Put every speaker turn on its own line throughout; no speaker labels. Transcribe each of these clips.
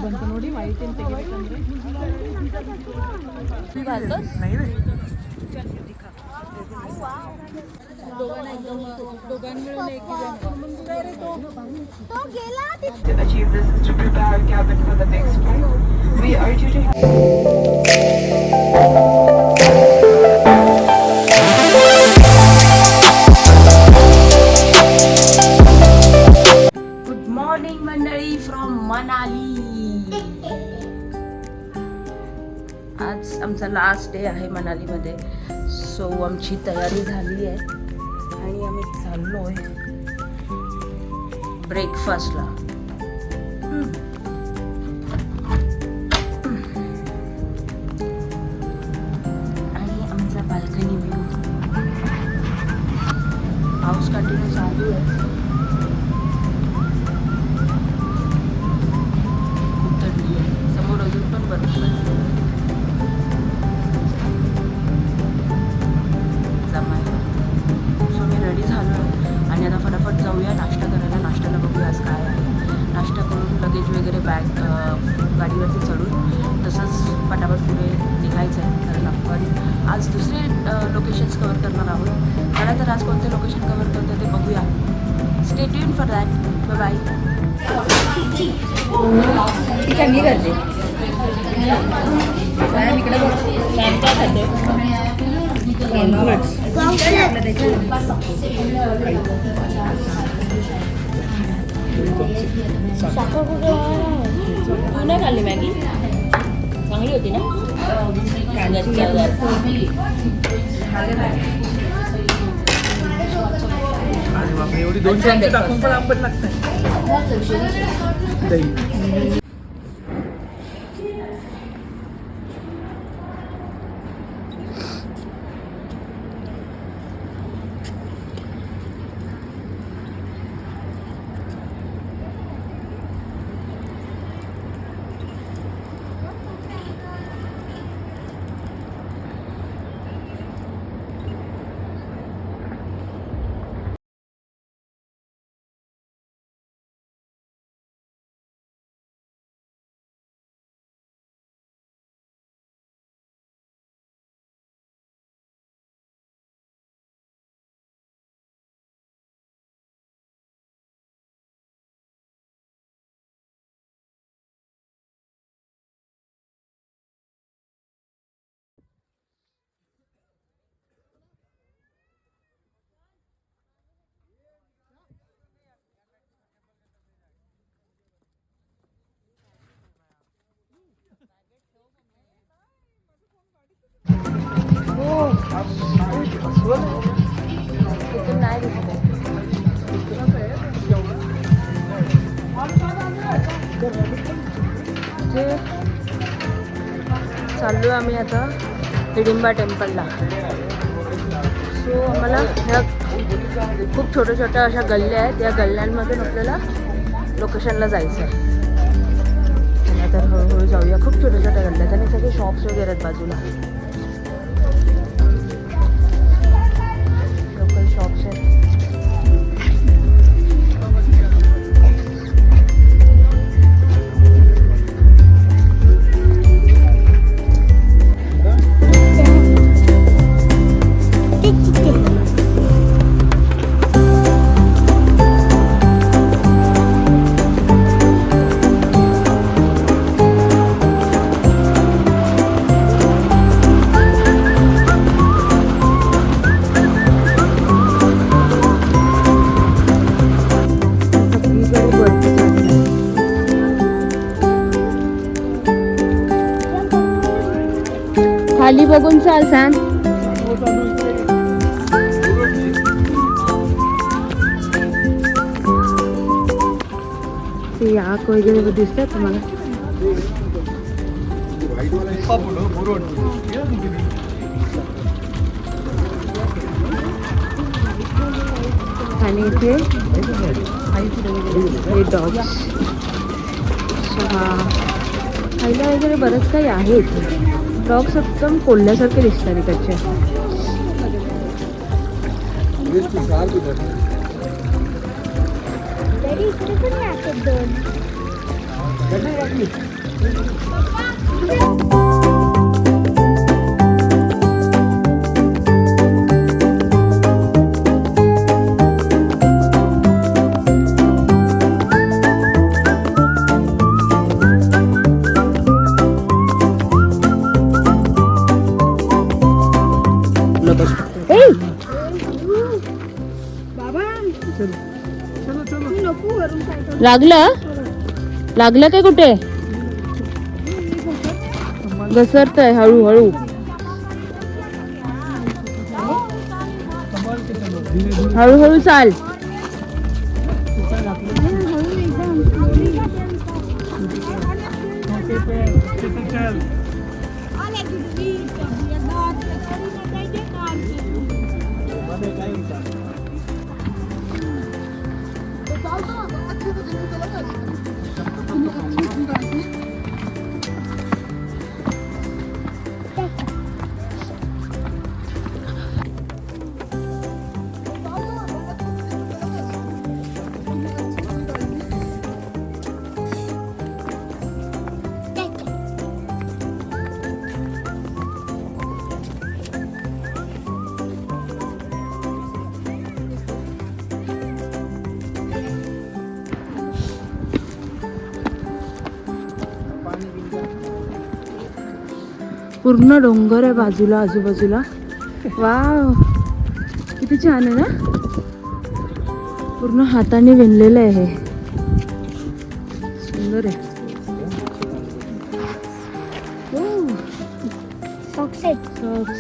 ಬಂತು ನೋಡಿ ಮಾಹಿತಿ ತೆಗಿಬೇಕಂದ್ರೆ
To achieve this is to prepare our cabin for the next flight. We urge you to
good morning मंडळी from Manali. आज आमचा last day आहे मनालीमध्ये. सो आमची तयारी झाली आहे आणि आम्ही चाललो आहे ब्रेकफास्टला. आणि आमचा बाल्कनी व्ह्यू. पाऊस कंटिन्यू चालू आहे. खूप थंडी आहे. समोर अजून पण बरं सो मी रेडी झालो आणि आता फटाफट जाऊया नाश्ता करायला. नाश्त्याला बघूया आज काय आहे. नाश्ता करून लगेज वगैरे बॅग गाडीवरती चढून तसंच फटाफट पुढे निघायचं आहे. कारण आपण आज दुसरे लोकेशन्स कवर करणार आहोत. मला तर आज कोणते लोकेशन कवर करतो ते बघूया. Stay tune for that. Bye bye. चांगली करते इकडे खाते नाही खाल्ली मॅगी. चांगली होती ना.
एवढी 200 टाकून पण आंबट लागतं.
चाललो आम्ही आता हिडिंबा टेम्पलला. सो आम्हाला ह्या खूप छोट्या छोट्या अशा गल्ल्या आहेत. या गल्ल्यांमधून आपल्याला लोकेशनला जायचं आहे. आणि तर हळूहळू जाऊया. खूप छोट्या छोट्या गल्ल्या आहेत आणि सगळे शॉप्स वगैरे आहेत बाजूला. लोकल शॉप्स आहेत. खाली बघून चाल सांग. ते याक वगैरे दिसतात तुम्हाला. आणि इथे हे डॉग्स खायला वगैरे बरंच काही आहे इथे. डॉग्स एकदम कोल्ह्यासारखे दिसतात इकडचे.
इकडे पण
लागलं लागलं काय कुठे घसरतय हळूहळू हळूहळू चाल पूर्ण डोंगर आहे बाजूला आजूबाजूला वाव किती छान आहे ना पूर्ण हाताने विणलेलं आहे हे सुंदर आहे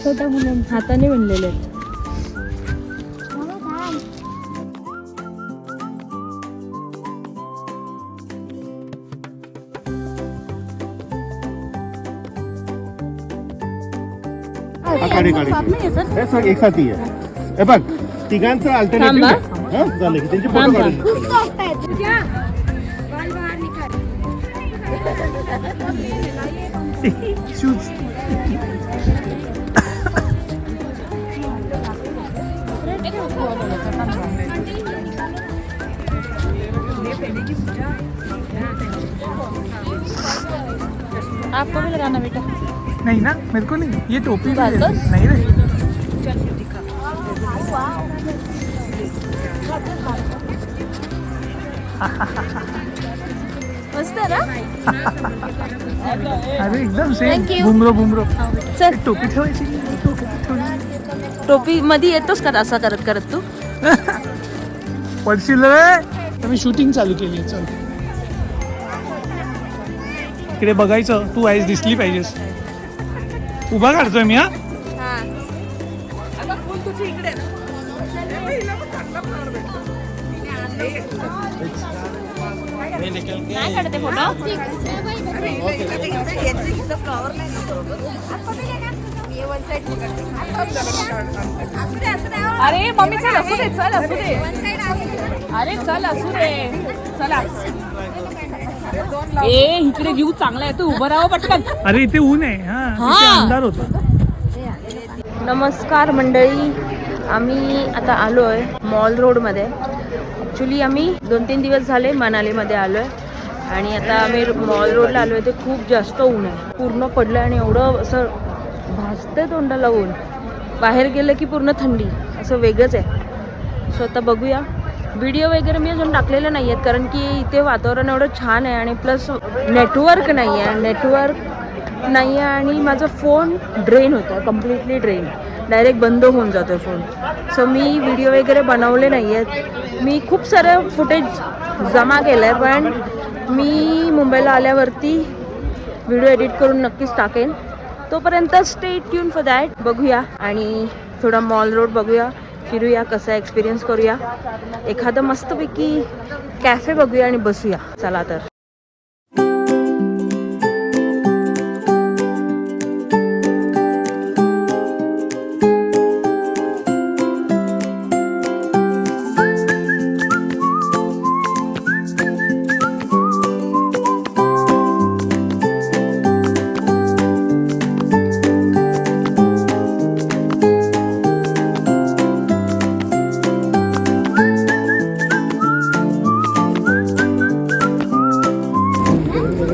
छोट्या मुलं हाताने विणलेले आहेत
हे सर एक साथी आहे हे बघ तिघांचं अल्टरनेटिव्ह झालं की त्यांचे फोटो काढून
आपको भी लगाना बेटा
नहीं ना मेरे को नहीं ये टोपी भी ले लो। नहीं रे
मस्त आहे ना
अरे एकदम सेम बुमरो
चल
टोपी ठेवायची
टोपी मध्ये येतोस का असं करत करत तू
पडशील रे मी शूटिंग चालू केली आहे चल इकडे बघायचं तू आहेस दिसली पाहिजेस उभा काढतोय मी हा
नाही काढते फोटो अरे मम्मी चल असू दे अरे चल असू दे चला ए इकडे व्ह्यू चांगला आहे तू उभं राहा पटकन
अरे इथे ऊन आहे हा इथे अंधार होता
नमस्कार मंडळी आम्ही आता आलो आहे मॉल रोडमध्ये ॲक्च्युली आम्ही 2-3 दिवस झाले मनालीमध्ये आलो आहे आणि आता आम्ही मॉल रोडला आलो आहे ते खूप जास्त ऊन आहे पूर्ण पडलं आणि एवढं असं भाजतंय तोंडाला ऊन बाहेर गेलं की पूर्ण थंडी असं वेगळंच आहे सो आता बघूया व्हिडिओ वगैरे मी अजून टाकलेले नाही आहेत कारण की इथे वातावरण एवढं छान आहे आणि प्लस नेटवर्क नाही आहे आणि माझा फोन ड्रेन होता कम्प्लिटली ड्रेन डायरेक्ट बंद होऊन जातो आहे फोन सो मी व्हिडिओ वगैरे बनवले नाही आहेत मी खूप सारं फुटेज जमा केलं आहे पण मी मुंबईला आल्यावरती व्हिडिओ एडिट करून नक्कीच टाकेन तोपर्यंत स्टे ट्यून फॉर दॅट बघूया आणि थोडा मॉल रोड बघूया फिरूया कसा एक्सपिरियन्स करूया एखादं मस्तपैकी कॅफे बघूया आणि बसूया चला तर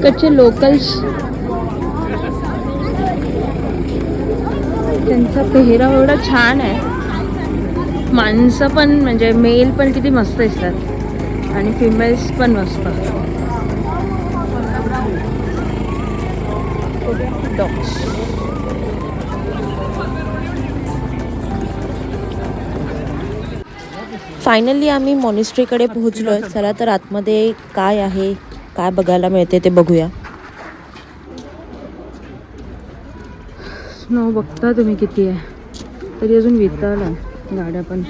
इकडचे लोकल्स त्यांचा पेहराव एवढा छान आहे. माणसं पण म्हणजे मेल पण किती मस्त दिसतात आणि फिमेल्स पण मस्त. डॉग्स.
फायनली आम्ही मॉनिस्ट्रीकडे पोहोचलो आहे. चला तर आतमध्ये काय आहे, काय बघायला मिळते ते बघूया.
स्नो बघता तुम्ही किती आहे, तरी अजून वितळलं गाड्या पण.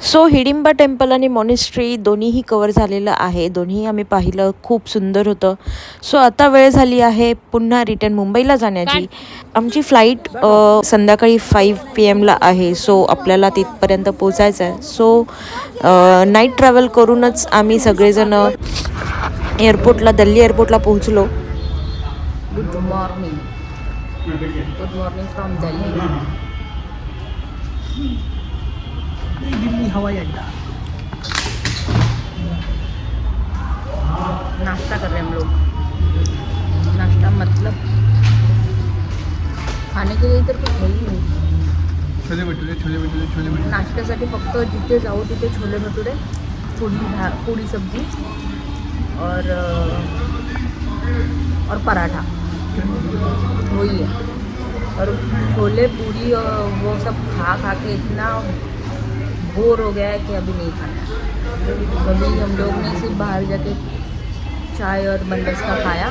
सो हिडिंबा टेम्पल आणि मॉनिस्ट्री दोन्हीही कवर झालेलं आहे. दोन्ही आम्ही पाहिलं, खूप सुंदर होतं. सो आता वेळ झाली आहे पुन्हा रिटर्न मुंबईला जाण्याची. आमची फ्लाईट संध्याकाळी 5 PM आहे. सो आपल्याला तिथपर्यंत पोचायचं आहे. सो नाईट ट्रॅव्हल करूनच आम्ही सगळेजण एअरपोर्टला, दिल्ली एअरपोर्टला पोहोचलो.
Good morning. Good morning from Delhi.
Delhi हवाई अड्डा.
नाश्ता कर रहे हैं हम लोग. नाश्ता मतलब खाने के लिए इधर कुछ है ही नहीं.
छोले भटुरे.
नाश्त्यासाठी फक्त जिथे जाऊ तिथे छोले भटुरे, पूरी सब्जी और पराठा, वही है. और छोले पूरी वो सब खा के इतना बोर हो गया है कि अभी नहीं खाना. अभी हम लोग ने सिर्फ बाहर जाके चाय और बंदस का खाया,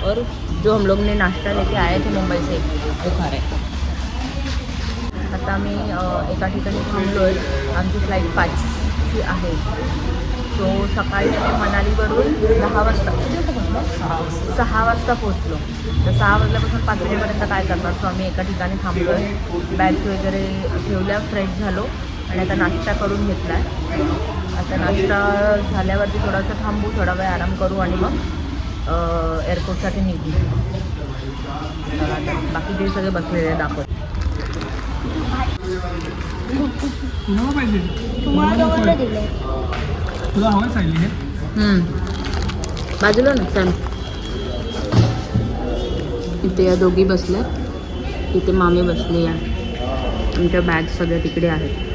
और जो हम लोग ने नाश्ता लेके आए थे मुंबई से वो खा रहे. आता आम्ही एका ठिकाणी थांबलो आहे. आमची फ्लाईट 5ची आहे. सो सकाळी आम्ही मनालीवरून 6 वाजता पोचलो. तर 6 वाजल्यापासून 5 वाजेपर्यंत काय करणार. सो आम्ही एका ठिकाणी थांबलो आहे. बॅग्स वगैरे ठेवल्या, फ्रेश झालो आणि आता नाश्ता करून घेतला आहे. आता नाश्ता झाल्यावरती थोडासा थांबू, थोडा वेळ आराम करू आणि मग एअरपोर्टसाठी निघू. बाकी जे सगळे बसलेले दाखवत.
तुम्हाला पाहिजे, तुला हवं सांगितली हे.
बाजूला ना सांग. इथे या दोघी बसल्या, इथे मामी बसली आहे. आमच्या बॅग सगळ्या तिकडे आहेत.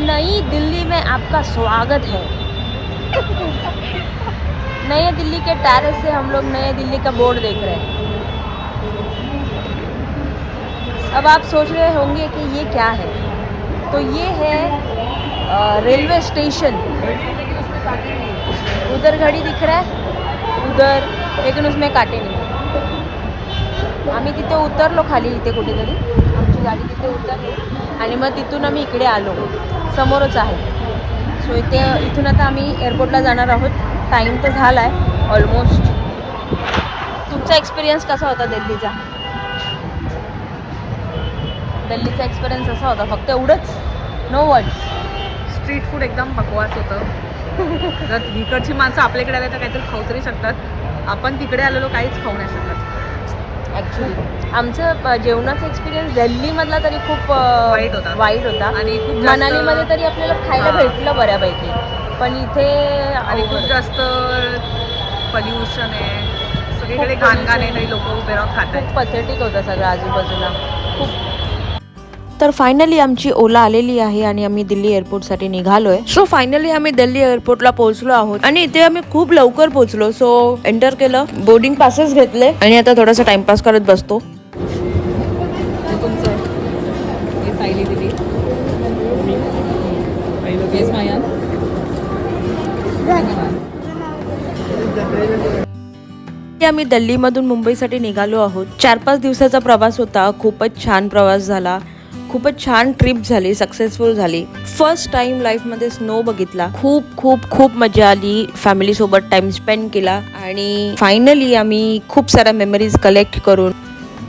नई दिल्ली में आपका स्वागत है. नए दिल्ली के टेरेस से हम लोग नए दिल्ली का बोर्ड देख रहे हैं. अब आप सोच रहे होंगे कि ये क्या है. तो ये है रेलवे स्टेशन. उधर घड़ी दिख रहा है उधर, लेकिन उसमें काटे नहीं. आम्ही तिथे उतरलो खाली, इथे कुठेतरी आमची गाडी तिथे उतरली आणि मग तिथून आम्ही इकडे आलो. समोरच आहे. सो इथून आता आम्ही एअरपोर्टला जाणार आहोत. टाईम तर झाला आहे ऑलमोस्ट. तुमचा एक्सपिरियन्स कसा होता दिल्लीचा? दिल्लीचा एक्सपिरियन्स असा होता, फक्त एवढंच, नो वर्ड्स.
स्ट्रीट फूड एकदम बकवास होतं. जर इकडची माणसं आपल्याकडे आले तर काहीतरी खाऊ तरी शकतात. आपण तिकडे आलेलो काहीच खाऊ नाही शकत.
ॲक्च्युली आमचं जेवणाचा एक्सपिरियन्स दिल्लीमधला तरी खूप वाईट होता
आणि खूप जास्त-
मनालीमध्ये तरी आपल्याला खायला
हां.
भेटलं बऱ्यापैकी, पण इथे
आणि खूप जास्त पॉल्युशन आहे, सगळीकडे घाण आहे, तरी लोक उभे राहून खात आहेत.
खूप पथेटिक होतं सगळं आजूबाजूला खूप.
तर फायनली आमची ओला आलेली आहे आणि आम्ही दिल्ली एअरपोर्टसाठी निघालोय. सो फायनली आम्ही दिल्ली एअरपोर्टला पोहोचलो आहोत आणि इथे आम्ही खूप लवकर पोहोचलो. सो एंटर केलं, बोर्डिंग पासेस घेतले आणि आता थोडासा टाइमपास करत बसतो.
हे तुमचं आहे. हे सायली दिली. येस माया.
आम्ही दिल्लीमधून मुंबईसाठी निघालो आहोत. 4-5 दिवसाचा प्रवास होता. खूपच छान प्रवास झाला, खूपच छान ट्रिप झाली, सक्सेसफुल झाली. फर्स्ट टाइम लाईफमध्ये स्नो बघितला. खूप खूप खूप मजा आली. फॅमिली सोबत टाइम स्पेंड केला आणि फायनली आम्ही खूप साऱ्या मेमरीज कलेक्ट करून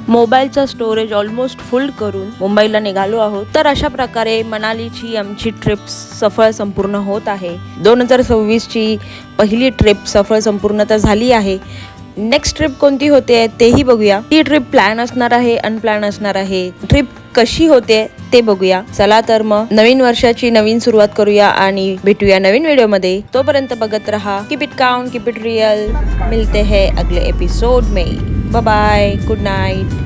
मोबाईलचा स्टोरेज ऑलमोस्ट फुल करून मुंबईला निघालो आहोत. तर अशा प्रकारे मनालीची आमची ट्रिप सफळ संपूर्ण होत आहे. 2026ची पहिली ट्रिप सफळ संपूर्णता झाली आहे. नेक्स्ट ट्रिप कोणती होते तेही बघूया. ती ट्रिप प्लॅन असणार आहे, अनप्लॅन असणार आहे. ट्रिप कशी होते ते बघूया. चला तर मग नवीन वर्षाची नवीन सुरुवात करूया आणि भेटूया नवीन व्हिडिओमध्ये. तोपर्यंत बघत रहा keep it count, keep it real. मिलते हैं अगले एपिसोड में. Bye bye, good Knight.